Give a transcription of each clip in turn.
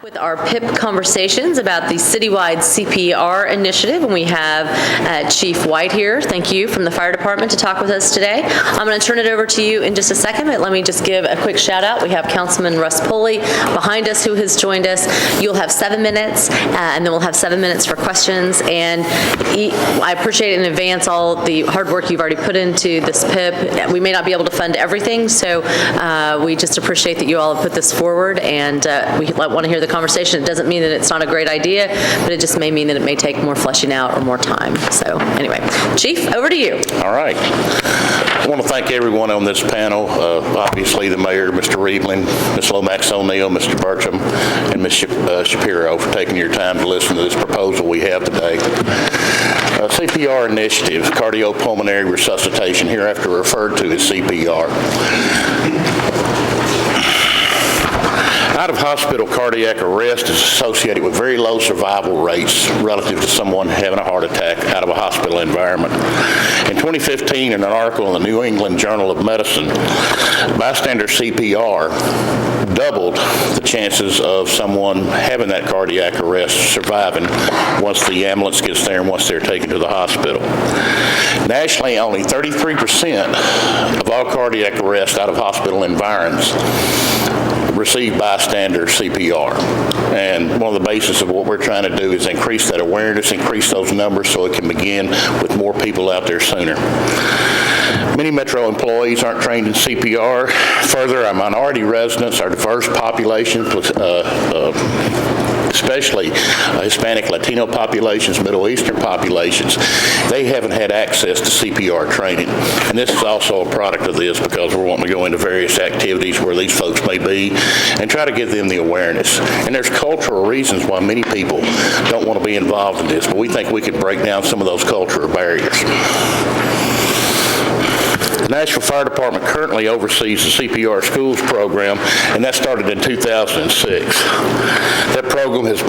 With our PIP conversations about the Citywide CPR initiative, and we have Chief White here, thank you, from the fire department to talk with us today. I'm going to turn it over to you in just a second, but let me just give a quick shout out. We have Councilman Russ Pulley behind us who has joined us. You'll have 7 minutes, and then we'll have 7 minutes for questions, and I appreciate in advance all the hard work you've already put into this PIP. We may not be able to fund everything, so we just appreciate that you all have put this forward, and we want to hear the conversation. It doesn't mean that it's not a great idea, but it just may mean that it may take more fleshing out or more time. So anyway, Chief, over to you. All right. I want to thank everyone on this panel, obviously the Mayor, Mr. Reedland, Ms. Lomax O'Neill, Mr. Burcham, and Ms. Shapiro for taking your time to listen to this proposal we have today. CPR initiative, cardiopulmonary resuscitation, hereafter referred to as CPR. Out-of-hospital cardiac arrest is associated with very low survival rates relative to someone having a heart attack out of a hospital environment. In 2015, in an article in the New England Journal of Medicine, bystander CPR doubled the chances of someone having that cardiac arrest surviving once the ambulance gets there and once they're taken to the hospital. Nationally, only 33% of all cardiac arrests out of hospital environs receive bystander CPR. And one of the bases of what we're trying to do is increase that awareness, increase those numbers so it can begin with more people out there sooner. Many Metro employees aren't trained in CPR. Further, our minority residents, our diverse populations, especially Hispanic, Latino populations, Middle Eastern populations, they haven't had access to CPR training. And this is also a product of this because we're wanting to go into various activities where these folks may be and try to give them the awareness. And there's cultural reasons why many people don't want to be involved in this, but we think we could break down some of those cultural barriers. The Nashville Fire Department currently oversees the CPR schools program, and that started in 2006. That program has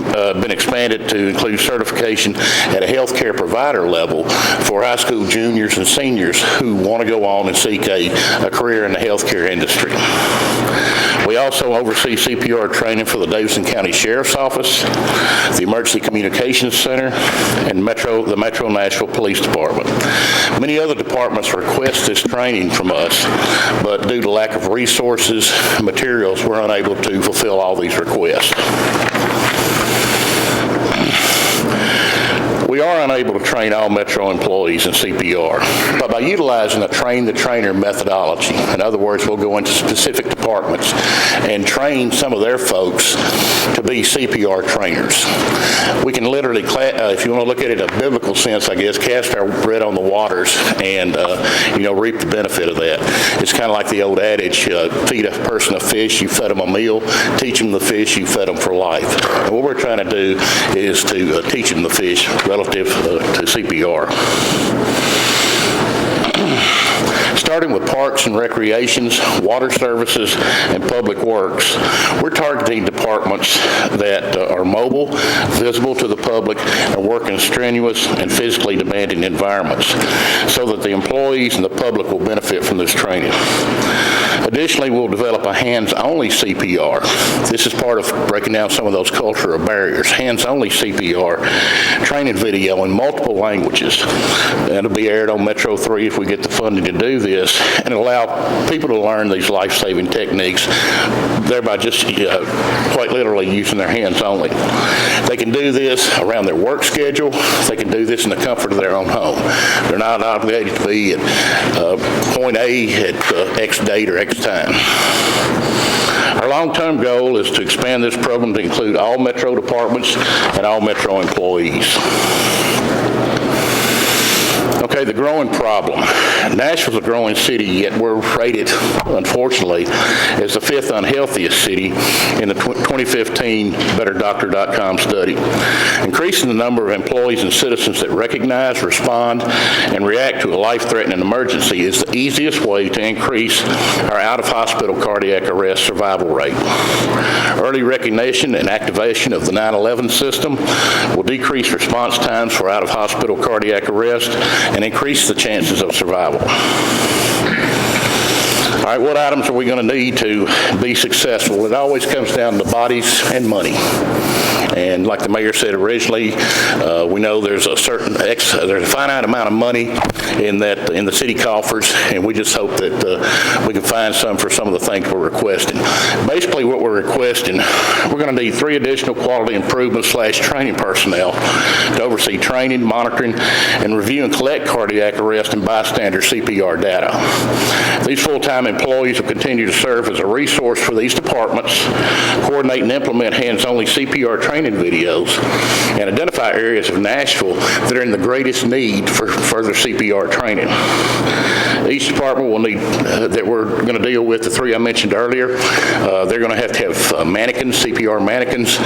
been expanded to include certification at a healthcare provider level for high school juniors and seniors who want to go on and seek a career in the healthcare industry. We also oversee CPR training for the Davidson County Sheriff's Office, the Emergency Communications Center, and the Metro Nashville Police Department. Many other departments request this training from us, but due to lack of resources and materials, we're unable to fulfill all these requests. We are unable to train all Metro employees in CPR, but by utilizing a train-the-trainer methodology, in other words, we'll go into specific departments and train some of their folks to be CPR trainers. We can literally, if you want to look at it in a biblical sense, I guess, cast our bread on the waters and, reap the benefit of that. It's kind of like the old adage, feed a person a fish, you fed them a meal, teach them the fish, you fed them for life. And what we're trying to do is to teach them the fish relative to CPR. Starting with parks and recreations, water services, and public works, we're targeting departments that are mobile, visible to the public, and work in strenuous and physically demanding environments so that the employees and the public will benefit from this training. Additionally, we'll develop a hands-only CPR. This is part of breaking down some of those cultural barriers. Hands-only CPR training video in multiple languages. That'll be aired on Metro 3 if we get the funding to do this, and allow people to learn these life-saving techniques, thereby just quite literally using their hands only. They can do this around their work schedule. They can do this in the comfort of their own home. They're not obligated to be at point A at X date or X time. Our long-term goal is to expand this program to include all Metro departments and all Metro employees. Okay, the growing problem. Nashville's a growing city, yet we're rated, unfortunately, as the 5th unhealthiest city in the 2015 BetterDoctor.com study. Increasing the number of employees and citizens that recognize, respond, and react to a life-threatening emergency is the easiest way to increase our out-of-hospital cardiac arrest survival rate. Early recognition and activation of the 911 system will decrease response times for out-of-hospital cardiac arrest and increase the chances of survival. right, what items are we going to need to be successful? It always comes down to bodies and money. And like the mayor said originally, we know there's a finite amount of money in the city coffers, and we just hope that we can find some for some of the things we're requesting. Basically, what we're requesting, we're going to need 3 additional quality improvements / training personnel to oversee training, monitoring, and review and collect cardiac arrest and bystander CPR data. These full-time employees will continue to serve as a resource for these departments, coordinate and implement hands-only CPR training videos, and identify areas of Nashville that are in the greatest need for further CPR training. Each department will need, that we're going to deal with, the 3 I mentioned earlier, they're going to have mannequins, CPR mannequins,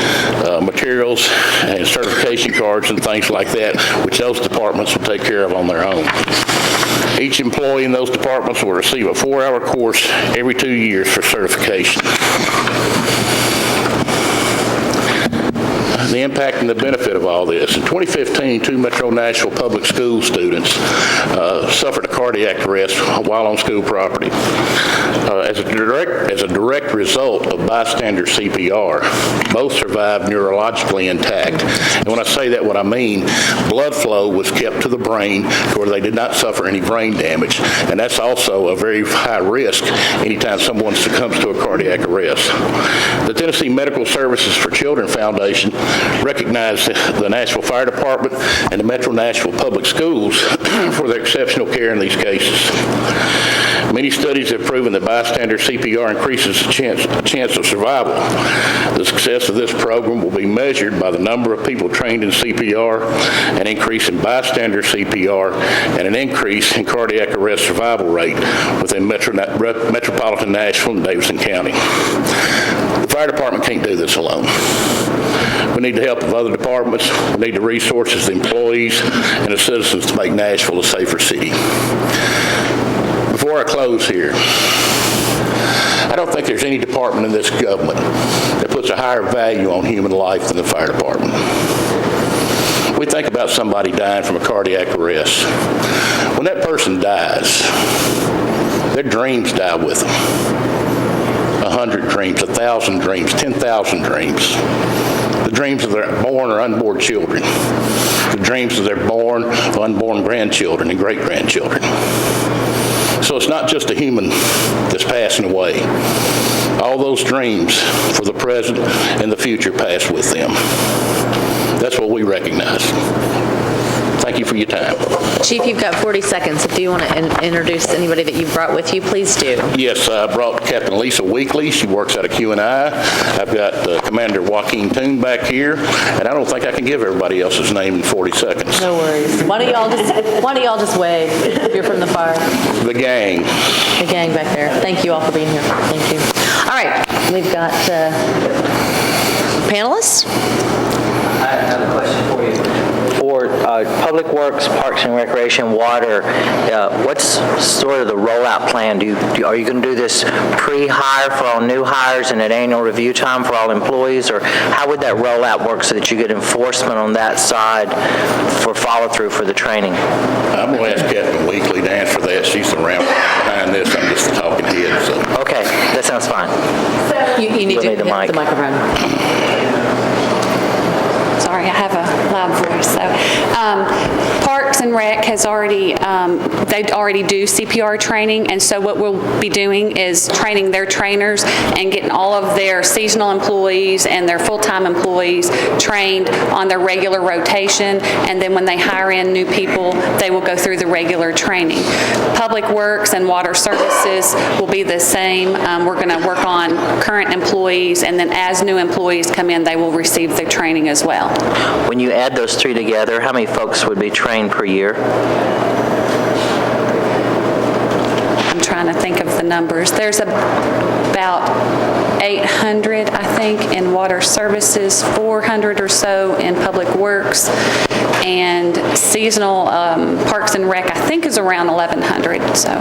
materials, and certification cards and things like that, which those departments will take care of on their own. Each employee in those departments will receive a 4-hour course every 2 years for certification. The impact and the benefit of all this. In 2015, 2 Metro Nashville public school students suffered a cardiac arrest while on school property. As a direct result of bystander CPR, both survived neurologically intact. And when I say that, what I mean, blood flow was kept to the brain to where they did not suffer any brain damage. And that's also a very high risk anytime someone succumbs to a cardiac arrest. The Tennessee Medical Services for Children Foundation recognized the Nashville Fire Department and the Metro Nashville Public Schools for their exceptional care in these cases. Many studies have proven that bystander CPR increases the chance of survival. The success of this program will be measured by the number of people trained in CPR, an increase in bystander CPR, and an increase in cardiac arrest survival rate within metropolitan Nashville and Davidson County. The fire department can't do this alone. We need the help of other departments. We need the resources, the employees, and the citizens to make Nashville a safer city. Before I close here, I don't think there's any department in this government that puts a higher value on human life than the fire department. We think about somebody dying from a cardiac arrest. When that person dies, their dreams die with them. 100 dreams, 1,000 dreams, 10,000 dreams. The dreams of their born or unborn children. The dreams of their born or unborn grandchildren and great-grandchildren. So it's not just a human that's passing away. All those dreams for the present and the future pass with them. That's what we recognize. Thank you for your time. Chief, you've got 40 seconds. If you want to introduce anybody that you've brought with you, please do. Yes, I brought Captain Lisa Weekly. She works out of Q&I. I've got Commander Joaquin Toon back here, and I don't think I can give everybody else's name in 40 seconds. No worries. Why don't y'all just wave if you're from the fire? The gang. The gang back there. Thank you all for being here. Thank you. All right, we've got panelists. I have a question for you. For Public Works, Parks and Recreation, Water, what's sort of the rollout plan? Are you going to do this pre-hire for all new hires and at annual review time for all employees, or how would that rollout work so that you get enforcement on that side for follow-through for the training? I'm going to ask Captain Weekly to answer that. She's around behind this. I'm just talking head. So. Okay, that sounds fine. You need to hit the microphone. Sorry, I have a loud voice. So, Parks and Rec has already, they already do CPR training, and so what we'll be doing is training their trainers and getting all of their seasonal employees and their full-time employees trained on their regular rotation, and then when they hire in new people, they will go through the regular training. Public Works and Water Services will be the same. We're going to work on current employees, and then as new employees come in, they will receive the training as well. When you add those 3 together, how many folks would be trained per year? I'm trying to think of the numbers. There's about 800, I think, in Water Services, 400 or so in Public Works, and seasonal Parks and Rec, I think, is around 1,100. So.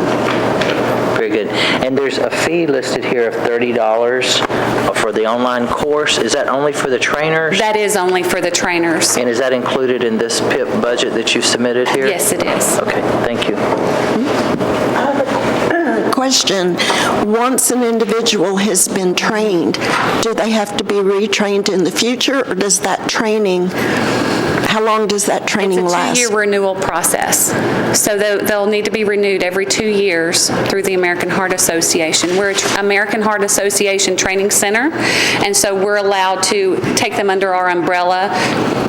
Very good. And there's a fee listed here of $30 for the online course. Is that only for the trainers? That is only for the trainers. And is that included in this PIP budget that you submitted here? Yes, it is. Okay, thank you. I have a question. Once an individual has been trained, do they have to be retrained in the future, or does that training, how long does that training last? It's a 2-year renewal process. So they'll need to be renewed every 2 years through the American Heart Association. We're an American Heart Association training center, and so we're allowed to take them under our umbrella,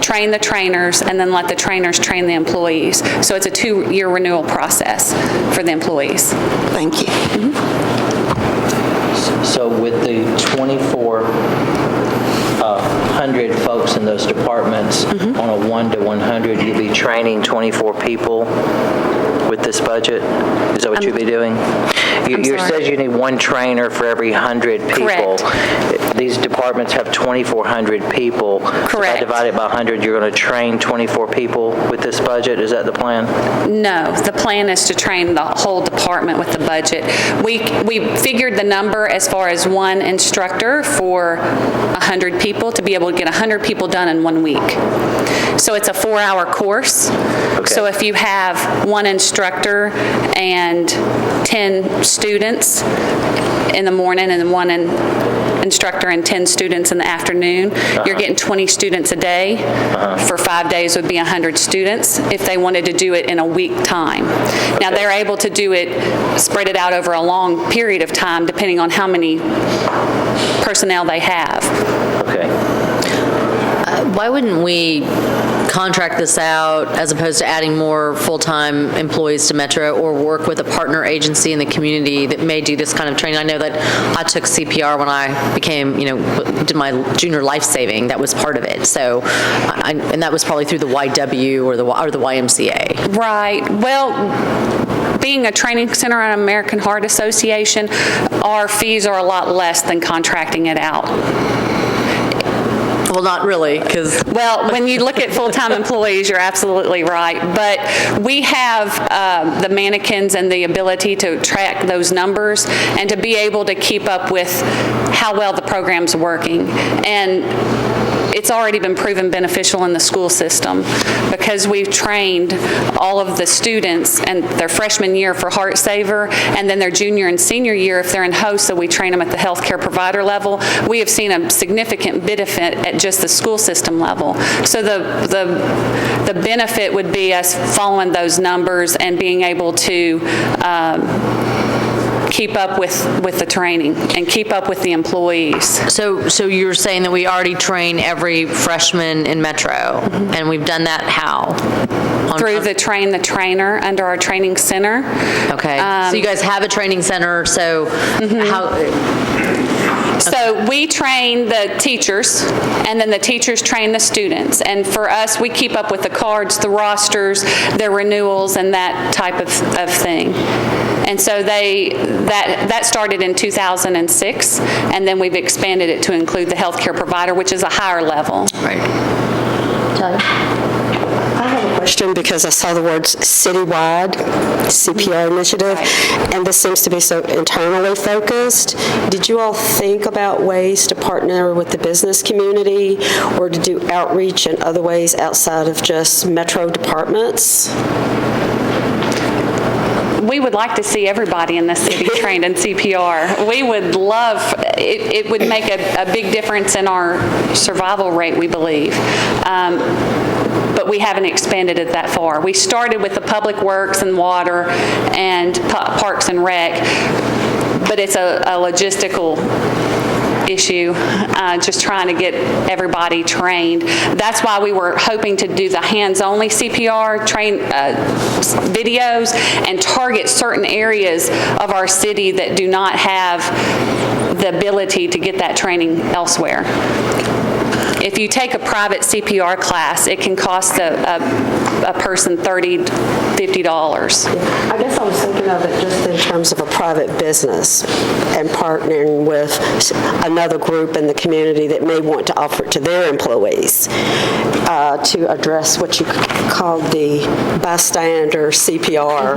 train the trainers, and then let the trainers train the employees. So it's a 2-year renewal process for the employees. Thank you. So with the 2,400 folks in those departments, on a 1 to 100, you'll be training 24 people with this budget? Is that what you'll be doing? You said you need one trainer for every 100 people. Correct. These departments have 2,400 people. Correct. So if I divide it by 100, you're going to train 24 people with this budget? Is that the plan? No, the plan is to train the whole department with the budget. We figured the number as far as one instructor for 100 people to be able to get 100 people done in 1 week. So it's a 4-hour course. Okay. So if you have one instructor and 10 students in the morning and one instructor and 10 students in the afternoon, you're getting 20 students a day. For 5 days would be 100 students if they wanted to do it in a week time. Now they're able to do it, spread it out over a long period of time depending on how many personnel they have. Okay. Why wouldn't we contract this out as opposed to adding more full-time employees to Metro, or work with a partner agency in the community that may do this kind of training? I know that I took CPR when I became, did my junior life saving. That was part of it. So, and that was probably through the YW or the YMCA. Right. Well, being a training center at American Heart Association, our fees are a lot less than contracting it out. Well, not really, because... Well, when you look at full-time employees, you're absolutely right. But we have the mannequins and the ability to track those numbers and to be able to keep up with how well the program's working. And it's already been proven beneficial in the school system because we've trained all of the students and their freshman year for Heart Saver, and then their junior and senior year if they're in HOSA, we train them at the healthcare provider level. We have seen a significant benefit at just the school system level. So the benefit would be us following those numbers and being able to keep up with the training and keep up with the employees. So you're saying that we already train every freshman in Metro, and we've done that how? Through the Train the Trainer under our training center. Okay. So you guys have a training center, so how... So we train the teachers, and then the teachers train the students. And for us, we keep up with the cards, the rosters, their renewals, and that type of thing. And so that started in 2006, and then we've expanded it to include the healthcare provider, which is a higher level. Right. Talia? I have a question because I saw the words Citywide CPR initiative, and this seems to be so internally focused. Did you all think about ways to partner with the business community or to do outreach in other ways outside of just Metro departments? We would like to see everybody in the city trained in CPR. We would love, it would make a big difference in our survival rate, we believe. But we haven't expanded it that far. We started with the Public Works and Water and Parks and Rec, but it's a logistical issue, just trying to get everybody trained. That's why we were hoping to do the hands-only CPR videos and target certain areas of our city that do not have the ability to get that training elsewhere. If you take a private CPR class, it can cost a person $30 to $50. I guess I was thinking of it just in terms of a private business and partnering with another group in the community that may want to offer it to their employees to address what you called the bystander CPR.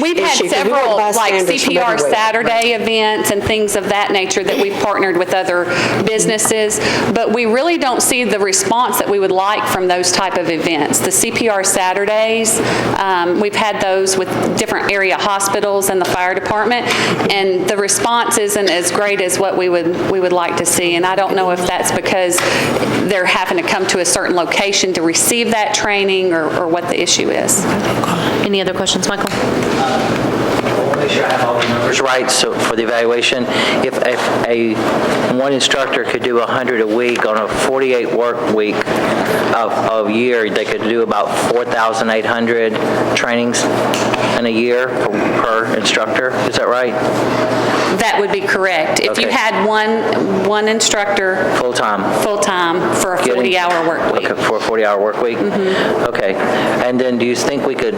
We've had issue. several like Bystanders from CPR everywhere. Saturday events and things of that nature that we've partnered with other businesses, but we really don't see the response that we would like from those type of events. The CPR Saturdays We've had those with different area hospitals and the fire department, and the response isn't as great as what we would like to see. And I don't know if that's because they're having to come to a certain location to receive that training or what the issue is. Any other questions, Michael? Make sure I have all the numbers right, so for the evaluation, if one instructor could do 100 a week on a 48 work week of year, they could do about 4,800 trainings in a year per instructor, is that right? That would be correct. If you Okay. had one instructor Full-time? full-time for a Getting- 40-hour work week. Okay, for a 40-hour work week? Okay. And then do you think we could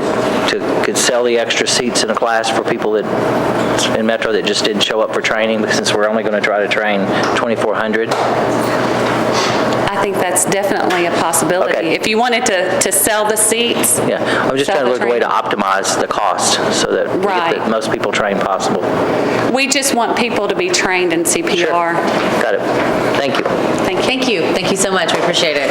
sell the extra seats in a class for people that, in Metro, that just didn't show up for training, since we're only going to try to train 2,400? I think that's definitely a possibility. Okay. If you wanted to sell the seats. Yeah, I'm just sell trying to the look at a way to training. optimize the cost so that we get Right. the most people trained possible. We just want people to be trained in CPR. Got it. Thank you. Thank you. Thank you so much. We appreciate it.